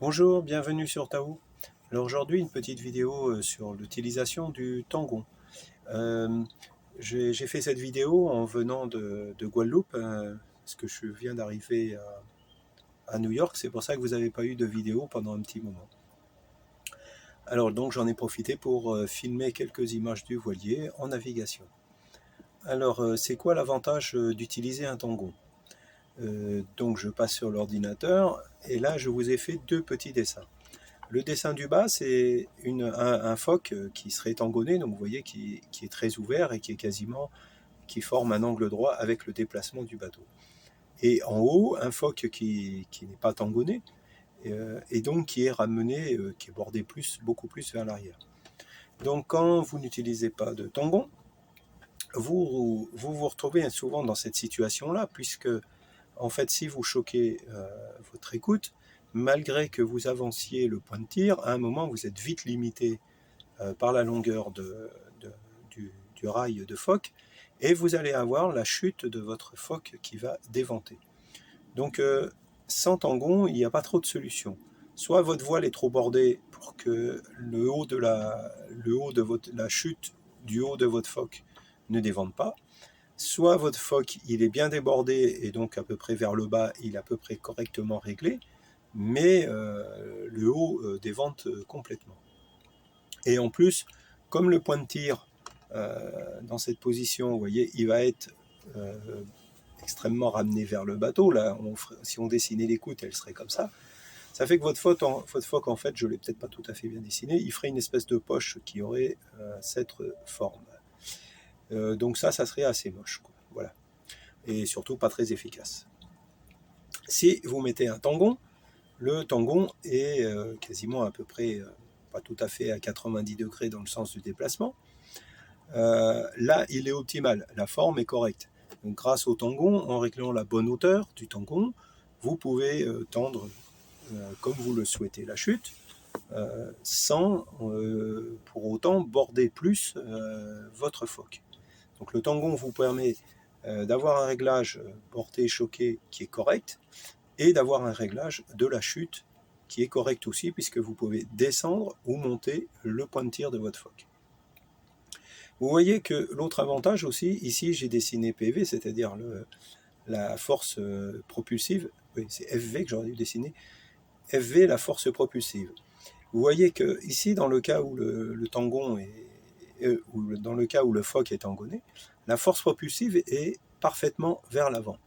Bonjour, bienvenue sur Tao. Alors aujourd'hui, une petite vidéo sur l'utilisation du tangon. Euh, j'ai fait cette vidéo en venant de Guadeloupe, parce que je viens d'arriver à New York. C'est pour ça que vous n'avez pas eu de vidéo pendant un petit moment. Alors donc j'en ai profité pour filmer quelques images du voilier en navigation. Alors c'est quoi l'avantage d'utiliser un tangon? Donc je passe sur l'ordinateur et là je vous ai fait deux petits dessins. Le dessin du bas, c'est un phoque qui serait tangonné, donc vous voyez qui est très ouvert et qui forme un angle droit avec le déplacement du bateau. Et en haut, un phoque qui n'est pas tangonné et donc qui est ramené, qui est bordé beaucoup plus vers l'arrière. Donc quand vous n'utilisez pas de tangon, vous retrouvez souvent dans cette situation-là, puisque en fait, si vous choquez votre écoute, malgré que vous avanciez le point de tir, à un moment, vous êtes vite limité par la longueur du rail de phoque, et vous allez avoir la chute de votre phoque qui va déventer. Donc, sans tangon, il n'y a pas trop de solutions. Soit votre voile est trop bordé pour que la chute du haut de votre phoque ne dévente pas, soit votre phoque il est bien débordé et donc à peu près vers le bas, il est à peu près correctement réglé, mais le haut dévente complètement. Et en plus, comme le point de tir dans cette position, vous voyez, il va être euh, extrêmement ramené vers le bateau. Là, si on dessinait l'écoute, elle serait comme ça. Ça fait que votre phoque, en fait, je ne l'ai peut-être pas tout à fait bien dessiné, il ferait une espèce de poche qui aurait cette forme. Donc ça serait assez moche, quoi. Voilà. Et surtout pas très efficace. Si vous mettez un tangon, le tangon est quasiment à peu près, pas tout à fait à 90 degrés dans le sens du déplacement. Là, il est optimal, la forme est correcte. Donc, grâce au tangon, en réglant la bonne hauteur du tangon, vous pouvez tendre comme vous le souhaitez la chute, sans pour autant border plus votre phoque. Donc le tangon vous permet d'avoir un réglage porté-choqué qui est correct et d'avoir un réglage de la chute qui est correct aussi, puisque vous pouvez descendre ou monter le point de tir de votre phoque. Vous voyez que l'autre avantage aussi, ici j'ai dessiné PV, c'est-à-dire la force propulsive, oui, c'est FV que j'aurais dû dessiner, FV, la force propulsive. Vous voyez que ici, dans le cas où le tangon ou dans le cas où le phoque est tangonné, la force propulsive est parfaitement vers l'avant.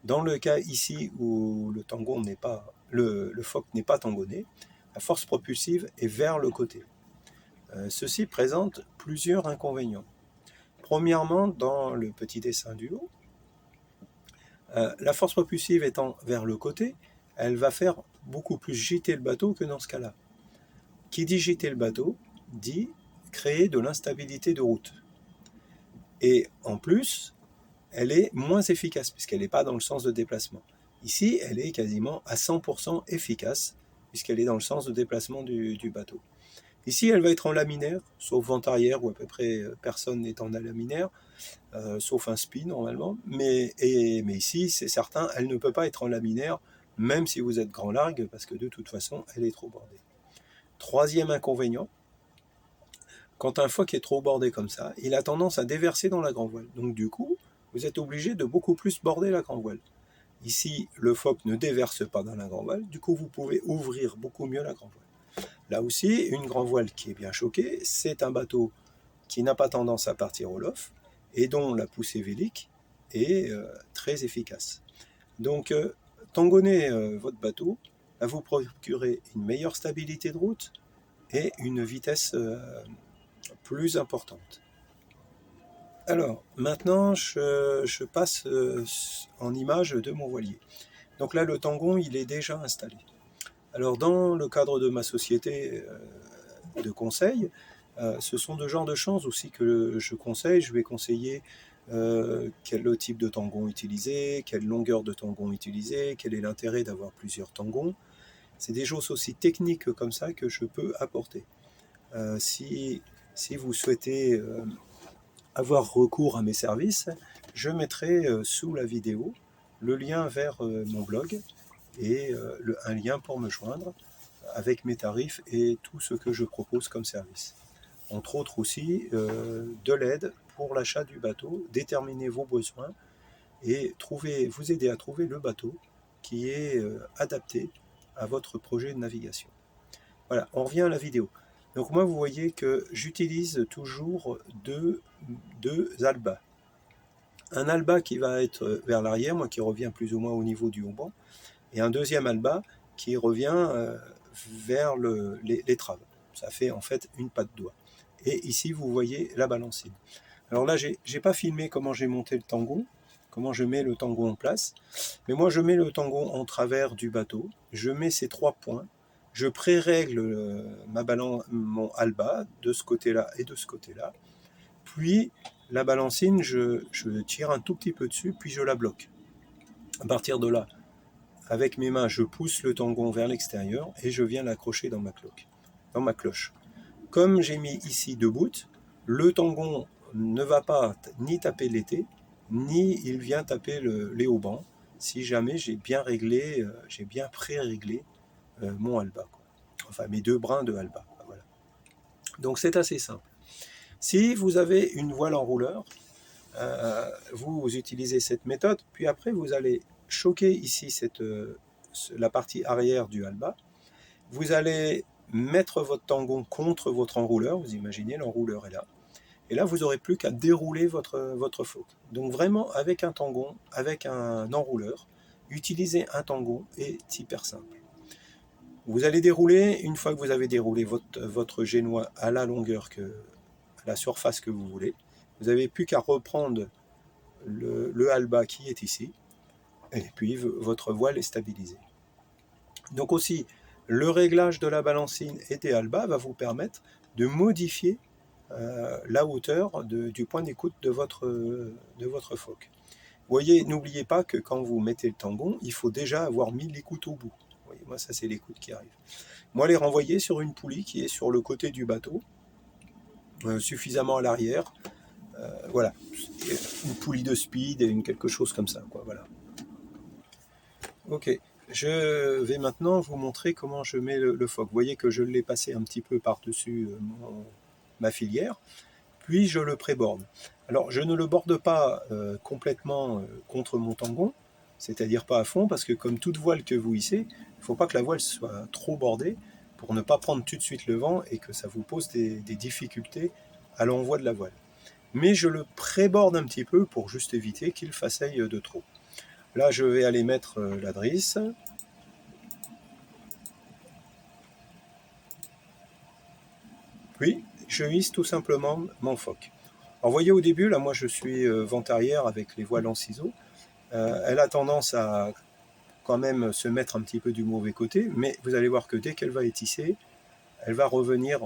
Dans le cas ici où le phoque n'est pas tangonné, la force propulsive est vers le côté. Ceci présente plusieurs inconvénients. Premièrement, dans le petit dessin du haut, la force propulsive étant vers le côté, elle va faire beaucoup plus gîter le bateau que dans ce cas-là. Qui dit gîter le bateau, dit créer de l'instabilité de route. Et en plus, elle est moins efficace, puisqu'elle n'est pas dans le sens de déplacement. Ici, elle est quasiment à 100% efficace, puisqu'elle est dans le sens de déplacement du bateau. Ici, elle va être en laminaire, sauf vent arrière, où à peu près personne n'est en laminaire, sauf un spin normalement. Mais ici, c'est certain, elle ne peut pas être en laminaire, même si vous êtes grand largue, parce que de toute façon, elle est trop bordée. Troisième inconvénient, quand un phoque est trop bordé comme ça, il a tendance à déverser dans la grand voile. Donc du coup, vous êtes obligé de beaucoup plus border la grand voile. Ici, le phoque ne déverse pas dans la grand voile, du coup vous pouvez ouvrir beaucoup mieux la grand voile. Là aussi, une grand voile qui est bien choquée, c'est un bateau qui n'a pas tendance à partir au lof et dont la poussée vélique est très efficace. Donc, tangonner votre bateau va vous procurer une meilleure stabilité de route et une vitesse plus importante. Alors, maintenant, je passe en image de mon voilier. Donc là, le tangon, il est déjà installé. Alors, dans le cadre de ma société de conseil, ce sont de genres de choses aussi que je conseille. Je vais conseiller quel type de tangon utiliser, quelle longueur de tangon utiliser, quel est l'intérêt d'avoir plusieurs tangons. C'est des choses aussi techniques comme ça que je peux apporter. Si vous souhaitez avoir recours à mes services, je mettrai sous la vidéo le lien vers mon blog et un lien pour me joindre. avec mes tarifs et tout ce que je propose comme service. Entre autres aussi de l'aide pour l'achat du bateau, déterminer vos besoins et vous aider à trouver le bateau qui est adapté à votre projet de navigation. Voilà, on revient à la vidéo. Donc moi, vous voyez que j'utilise toujours deux albas. Un alba qui va être vers l'arrière, moi qui revient plus ou moins au niveau du haut-banc, et un deuxième alba qui revient vers les traves. Ça fait en fait une patte doigt. Et ici, vous voyez la balancine. Alors là, j'ai pas filmé comment j'ai monté le tangon, comment je mets le tangon en place. Mais moi, je mets le tangon en travers du bateau. Je mets ces 3 points. Je pré-règle mon alba de ce côté-là et de ce côté-là. Puis, la balancine, je tire un tout petit peu dessus, puis je la bloque. À partir de là, avec mes mains, je pousse le tangon vers l'extérieur et je viens l'accrocher dans ma cloche. Comme j'ai mis ici 2 bouts, le tangon ne va pas ni taper l'été, ni il vient taper les haubans, si jamais j'ai bien pré-réglé mon alba. Enfin, mes 2 brins de alba. Voilà. Donc c'est assez simple. Si vous avez une voile enrouleur, vous utilisez cette méthode, puis après vous allez choquer ici la partie arrière du alba. Vous allez mettre votre tangon contre votre enrouleur, vous imaginez, l'enrouleur est là. Et là, vous n'aurez plus qu'à dérouler votre phoque. Donc vraiment, avec un tangon, avec un enrouleur, utiliser un tangon est hyper simple. Vous allez dérouler, une fois que vous avez déroulé votre génois à la longueur, à la surface que vous voulez, vous n'avez plus qu'à reprendre le alba qui est ici, et puis votre voile est stabilisée. Donc aussi, le réglage de la balancine et des albas va vous permettre de modifier la hauteur du point d'écoute de votre phoque. Vous voyez, n'oubliez pas que quand vous mettez le tangon, il faut déjà avoir mis l'écoute au bout. Vous voyez, moi, ça, c'est l'écoute qui arrive. Moi, les renvoyer sur une poulie qui est sur le côté du bateau, suffisamment à l'arrière. Voilà, une poulie de speed, quelque chose comme ça, quoi, voilà. Ok, je vais maintenant vous montrer comment je mets le phoque. Vous voyez que je l'ai passé un petit peu par-dessus ma filière, puis je le préborde. Alors, je ne le borde pas complètement contre mon tangon, c'est-à-dire pas à fond, parce que comme toute voile que vous hissez, il ne faut pas que la voile soit trop bordée pour ne pas prendre tout de suite le vent et que ça vous pose des difficultés à l'envoi de la voile. Mais je le préborde un petit peu pour juste éviter qu'il façaille de trop. Là, je vais aller mettre la drisse. Puis, je hisse tout simplement mon phoque. Alors, vous voyez au début, là, moi je suis vent arrière avec les voiles en ciseaux. Elle a tendance à quand même se mettre un petit peu du mauvais côté, mais vous allez voir que dès qu'elle va étisser, elle va revenir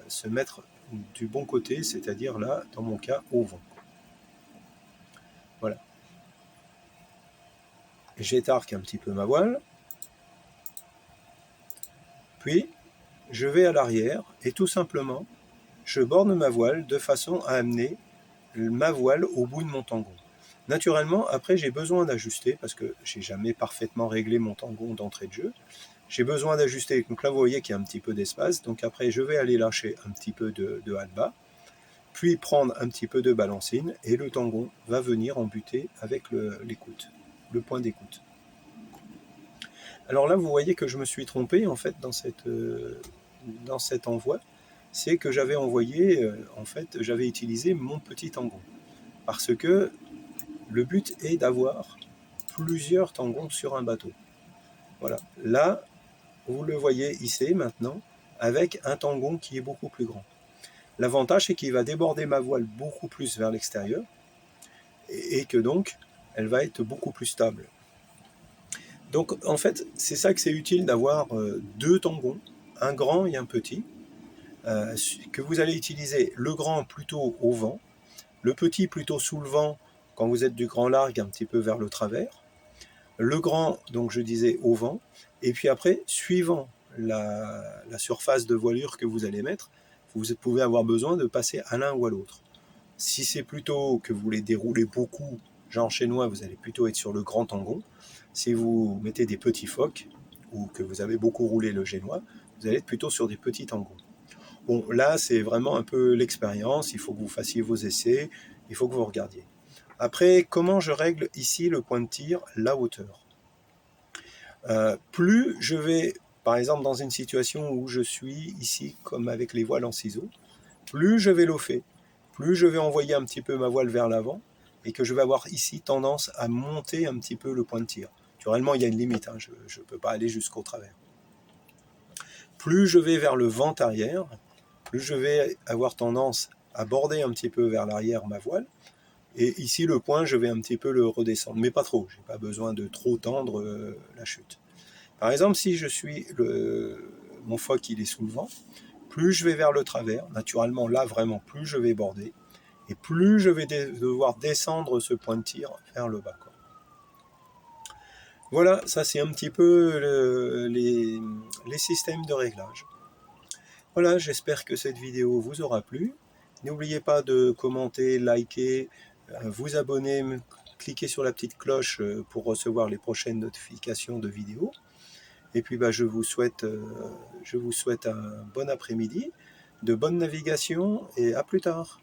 se mettre du bon côté, c'est-à-dire là, dans mon cas, au vent. Voilà. J'étarque un petit peu ma voile. Puis, je vais à l'arrière et tout simplement, je borne ma voile de façon à amener ma voile au bout de mon tangon. Naturellement, après, j'ai besoin d'ajuster parce que j'ai jamais parfaitement réglé mon tangon d'entrée de jeu. J'ai besoin d'ajuster. Donc là, vous voyez qu'il y a un petit peu d'espace. Donc après, je vais aller lâcher un petit peu de alba, puis prendre un petit peu de balancine et le tangon va venir embuter avec l'écoute, le point d'écoute. Alors là, vous voyez que je me suis trompé en fait dans cet envoi. C'est que j'avais envoyé, j'avais utilisé mon petit tangon. Parce que le but est d'avoir plusieurs tangons sur un bateau. Voilà. Là, vous le voyez ici maintenant, avec un tangon qui est beaucoup plus grand. L'avantage, c'est qu'il va déborder ma voile beaucoup plus vers l'extérieur et que donc, elle va être beaucoup plus stable. Donc, en fait, c'est ça que c'est utile d'avoir 2 tangons, un grand et un petit, que vous allez utiliser le grand plutôt au vent, le petit plutôt sous le vent quand vous êtes du grand largue un petit peu vers le travers, le grand, donc je disais au vent, et puis après, suivant la surface de voilure que vous allez mettre, vous pouvez avoir besoin de passer à l'un ou à l'autre. Si c'est plutôt que vous voulez dérouler beaucoup, genre chez moi, vous allez plutôt être sur le grand tangon. Si vous mettez des petits phoques, ou que vous avez beaucoup roulé le génois, vous allez être plutôt sur des petits tangos. Bon, là, c'est vraiment un peu l'expérience, il faut que vous fassiez vos essais, il faut que vous regardiez. Après, comment je règle ici le point de tir, la hauteur? Plus je vais, par exemple, dans une situation où je suis ici, comme avec les voiles en ciseaux, plus je vais lofer, plus je vais envoyer un petit peu ma voile vers l'avant, et que je vais avoir ici tendance à monter un petit peu le point de tir. Naturellement, il y a une limite, hein, je ne peux pas aller jusqu'au travers. Plus je vais vers le vent arrière, plus je vais avoir tendance à border un petit peu vers l'arrière ma voile, et ici le point, je vais un petit peu le redescendre, mais pas trop, je n'ai pas besoin de trop tendre la chute. Par exemple, si je suis mon phoque il est sous le vent, plus je vais vers le travers, naturellement là vraiment plus je vais border, et plus je vais devoir descendre ce point de tir vers le bas. Voilà, ça c'est un petit peu les systèmes de réglage. Voilà, j'espère que cette vidéo vous aura plu. N'oubliez pas de commenter, liker, vous abonner, cliquez sur la petite cloche pour recevoir les prochaines notifications de vidéos. Et puis je vous souhaite un bon après-midi, de bonne navigation et à plus tard.